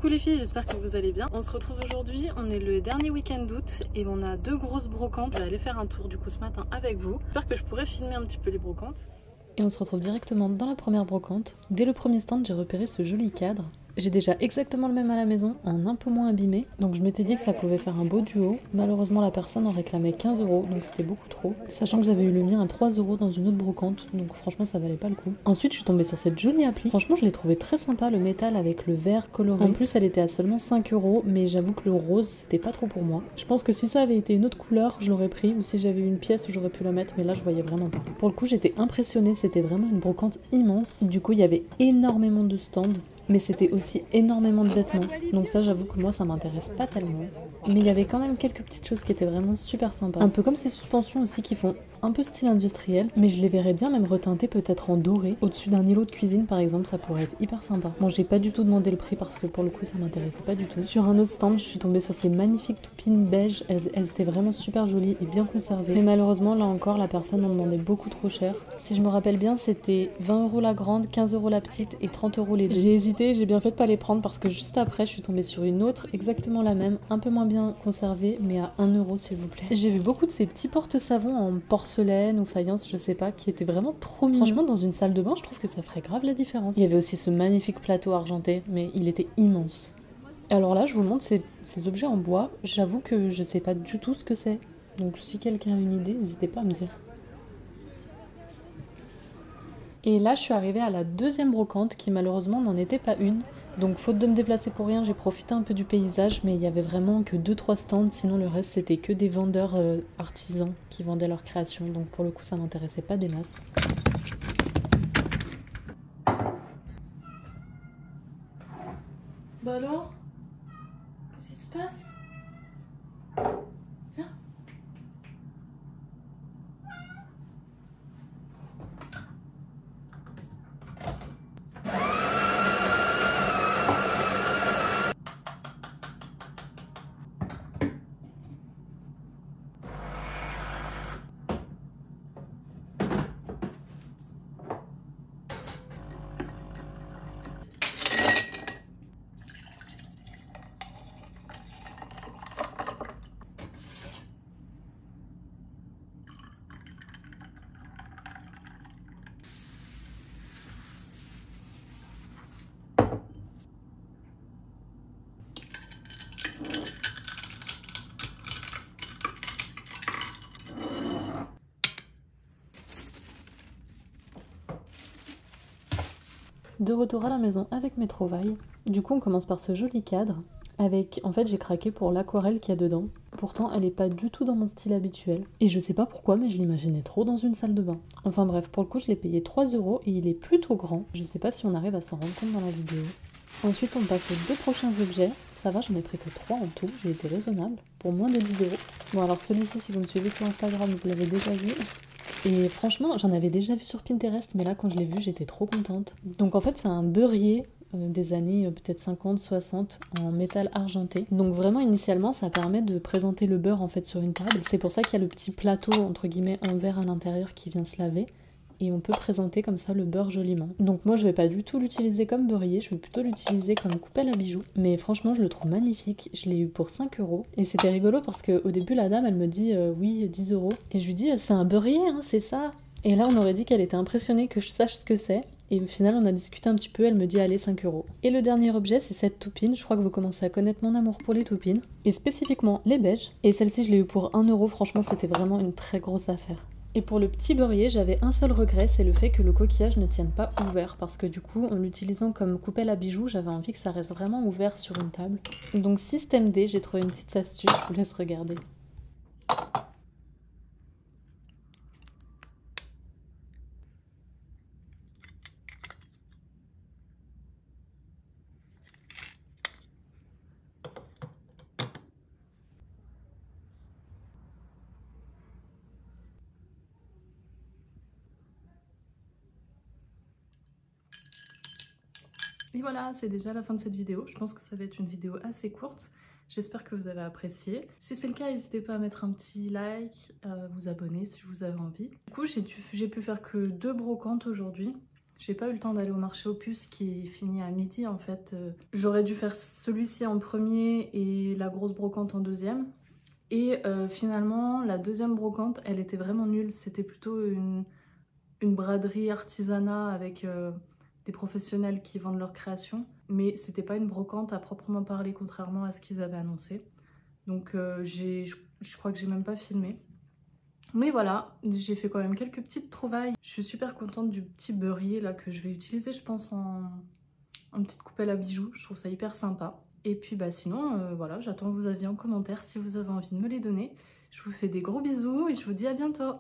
Coucou les filles, j'espère que vous allez bien. On se retrouve aujourd'hui, on est le dernier week-end d'août et on a 2 grosses brocantes. Je vais aller faire un tour du coup ce matin avec vous. J'espère que je pourrai filmer un petit peu les brocantes. Et on se retrouve directement dans la première brocante. Dès le premier stand, j'ai repéré ce joli cadre. J'ai déjà exactement le même à la maison, en un peu moins abîmé. Donc je m'étais dit que ça pouvait faire un beau duo. Malheureusement, la personne en réclamait 15 €, donc c'était beaucoup trop. Sachant que j'avais eu le mien à 3 € dans une autre brocante, donc franchement ça valait pas le coup. Ensuite, je suis tombée sur cette jolie appli. Franchement, je l'ai trouvée très sympa, le métal avec le vert coloré. En plus, elle était à seulement 5 €, mais j'avoue que le rose, c'était pas trop pour moi. Je pense que si ça avait été une autre couleur, je l'aurais pris, ou si j'avais eu une pièce, j'aurais pu la mettre, mais là, je voyais vraiment pas. Pour le coup, j'étais impressionnée, c'était vraiment une brocante immense. Du coup, il y avait énormément de stands. Mais c'était aussi énormément de vêtements. Donc ça, j'avoue que moi, ça m'intéresse pas tellement. Mais il y avait quand même quelques petites choses qui étaient vraiment super sympas. Un peu comme ces suspensions aussi qui font un peu style industriel. Mais je les verrais bien même reteinter peut-être en doré. Au-dessus d'un îlot de cuisine, par exemple, ça pourrait être hyper sympa. Bon, j'ai pas du tout demandé le prix parce que pour le coup, ça m'intéressait pas du tout. Sur un autre stand, je suis tombée sur ces magnifiques toupines beige. Elles étaient vraiment super jolies et bien conservées. Mais malheureusement, là encore, la personne en demandait beaucoup trop cher. Si je me rappelle bien, c'était 20 € la grande, 15 € la petite et 30 € les deux. J'ai hésité, j'ai bien fait de pas les prendre parce que juste après, je suis tombée sur une autre, exactement la même, un peu moins bien conservée, mais à 1 € s'il vous plaît. J'ai vu beaucoup de ces petits porte-savons en porcelaine ou faïence, je sais pas, qui étaient vraiment trop mignons. Franchement, dans une salle de bain, je trouve que ça ferait grave la différence. Il y avait aussi ce magnifique plateau argenté, mais il était immense. Alors là, je vous montre ces objets en bois. J'avoue que je sais pas du tout ce que c'est. Donc si quelqu'un a une idée, n'hésitez pas à me dire. Et là, je suis arrivée à la deuxième brocante qui malheureusement n'en était pas une. Donc faute de me déplacer pour rien, j'ai profité un peu du paysage, mais il y avait vraiment que 2-3 stands, sinon le reste c'était que des vendeurs artisans qui vendaient leurs créations. Donc pour le coup, ça m'intéressait pas des masses. Bah alors, qu'est-ce qui se passe? Viens. De retour à la maison avec mes trouvailles. Du coup, on commence par ce joli cadre. Avec, en fait, j'ai craqué pour l'aquarelle qu'il y a dedans. Pourtant, elle est pas du tout dans mon style habituel. Et je sais pas pourquoi, mais je l'imaginais trop dans une salle de bain. Enfin bref, pour le coup, je l'ai payé 3 € et il est plutôt grand. Je sais pas si on arrive à s'en rendre compte dans la vidéo. Ensuite, on passe aux 2 prochains objets. Ça va, j'en ai pris que 3 en tout. J'ai été raisonnable. Pour moins de 10 €. Bon, alors celui-ci, si vous me suivez sur Instagram, vous l'avez déjà vu. Et franchement, j'en avais déjà vu sur Pinterest, mais là, quand je l'ai vu, j'étais trop contente. Donc en fait, c'est un beurrier des années peut-être 50, 60 en métal argenté. Donc vraiment, initialement, ça permet de présenter le beurre en fait sur une table. C'est pour ça qu'il y a le petit plateau, entre guillemets, en verre à l'intérieur qui vient se laver. Et on peut présenter comme ça le beurre joliment. Donc moi je vais pas du tout l'utiliser comme beurrier, je vais plutôt l'utiliser comme coupelle à bijoux. Mais franchement je le trouve magnifique, je l'ai eu pour 5 €. Et c'était rigolo parce qu'au début la dame elle me dit oui 10 €. Et je lui dis c'est un beurrier hein, c'est ça. Et là on aurait dit qu'elle était impressionnée que je sache ce que c'est. Et au final on a discuté un petit peu, elle me dit allez 5 €. Et le dernier objet c'est cette toupine, je crois que vous commencez à connaître mon amour pour les toupines. Et spécifiquement les beiges. Et celle-ci je l'ai eu pour 1 €, franchement c'était vraiment une très grosse affaire. Et pour le petit beurrier, j'avais un seul regret, c'est le fait que le coquillage ne tienne pas ouvert, parce que du coup, en l'utilisant comme coupelle à bijoux, j'avais envie que ça reste vraiment ouvert sur une table. Donc système D, j'ai trouvé une petite astuce, je vous laisse regarder. Et voilà, c'est déjà la fin de cette vidéo. Je pense que ça va être une vidéo assez courte. J'espère que vous avez apprécié. Si c'est le cas, n'hésitez pas à mettre un petit like, à vous abonner si vous avez envie. Du coup, j'ai pu faire que 2 brocantes aujourd'hui. J'ai pas eu le temps d'aller au marché aux puces qui finit à midi en fait. J'aurais dû faire celui-ci en premier et la grosse brocante en deuxième. Et finalement, la deuxième brocante, elle était vraiment nulle. C'était plutôt une braderie artisanat avec des professionnels qui vendent leurs créations. Mais c'était pas une brocante à proprement parler, contrairement à ce qu'ils avaient annoncé. Donc je crois que j'ai même pas filmé. Mais voilà, j'ai fait quand même quelques petites trouvailles. Je suis super contente du petit beurrier là que je vais utiliser, je pense, en petite coupelle à bijoux. Je trouve ça hyper sympa. Et puis bah sinon, voilà, j'attends vos avis en commentaire si vous avez envie de me les donner. Je vous fais des gros bisous et je vous dis à bientôt.